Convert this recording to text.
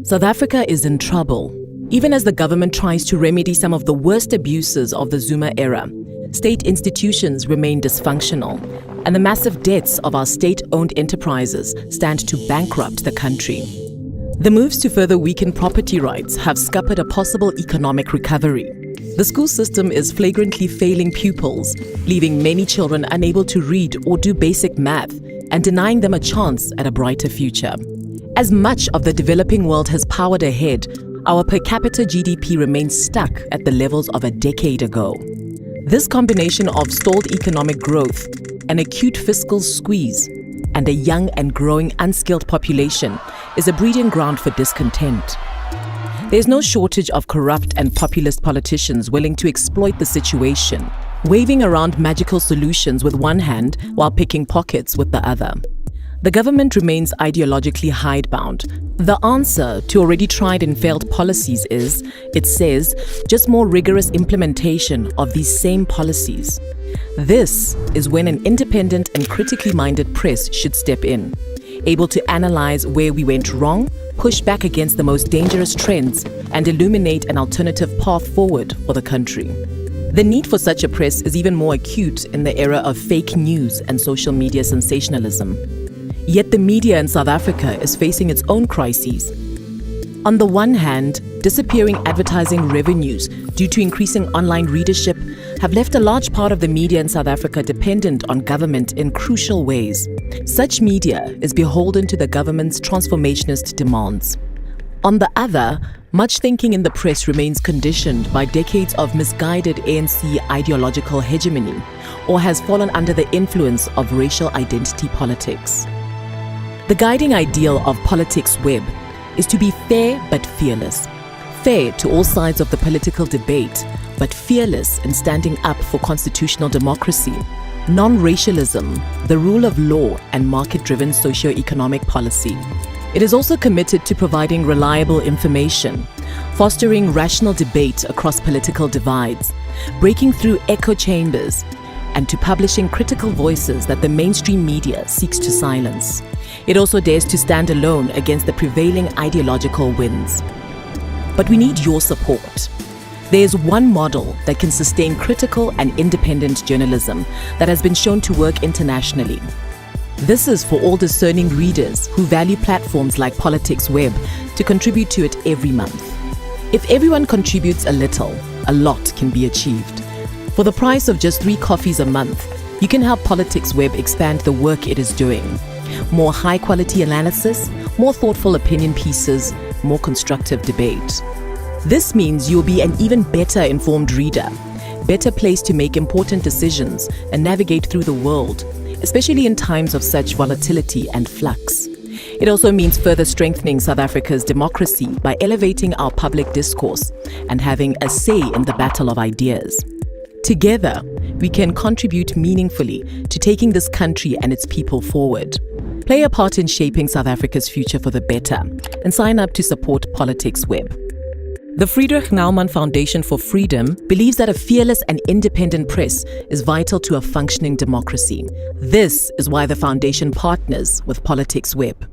South Africa is in trouble. Even as the government tries to remedy some of the worst abuses of the Zuma era, state institutions remain dysfunctional, and the massive debts of our state-owned enterprises stand to bankrupt the country. The moves to further weaken property rights have scuppered a possible economic recovery. The school system is flagrantly failing pupils, leaving many children unable to read or do basic math and denying them a chance at a brighter future. As much of the developing world has powered ahead, our per capita GDP remains stuck at the levels of a decade ago. This combination of stalled economic growth, an acute fiscal squeeze, and a young and growing unskilled population is a breeding ground for discontent. There's no shortage of corrupt and populist politicians willing to exploit the situation, waving around magical solutions with one hand while picking pockets with the other. The government remains ideologically hidebound. The answer to already tried and failed policies is, it says, just more rigorous implementation of these same policies. This is when an independent and critically minded press should step in, able to analyze where we went wrong, push back against the most dangerous trends, and illuminate an alternative path forward for the country. The need for such a press is even more acute in the era of fake news and social media sensationalism. Yet the media in South Africa is facing its own crises. On the one hand, disappearing advertising revenues due to increasing online readership have left a large part of the media in South Africa dependent on government in crucial ways. Such media is beholden to the government's transformationist demands. On the other, much thinking in the press remains conditioned by decades of misguided ANC ideological hegemony, or has fallen under the influence of racial identity politics. The guiding ideal of Politicsweb is to be fair but fearless. Fair to all sides of the political debate, but fearless in standing up for constitutional democracy, non-racialism, the rule of law, and market-driven socio-economic policy. It is also committed to providing reliable information, fostering rational debate across political divides, breaking through echo chambers, and to publishing critical voices that the mainstream media seeks to silence. It also dares to stand alone against the prevailing ideological winds. But we need your support. There is one model that can sustain critical and independent journalism that has been shown to work internationally. This is for all discerning readers who value platforms like Politicsweb to contribute to it every month. If everyone contributes a little, a lot can be achieved. For the price of just 3 coffees a month, you can help Politicsweb expand the work it is doing. More high-quality analysis, more thoughtful opinion pieces, more constructive debate. This means you'll be an even better informed reader, better placed to make important decisions and navigate through the world, especially in times of such volatility and flux. It also means further strengthening South Africa's democracy by elevating our public discourse and having a say in the battle of ideas. Together, we can contribute meaningfully to taking this country and its people forward. Play a part in shaping South Africa's future for the better and sign up to support Politicsweb. The Friedrich Naumann Foundation for Freedom believes that a fearless and independent press is vital to a functioning democracy. This is why the foundation partners with Politicsweb.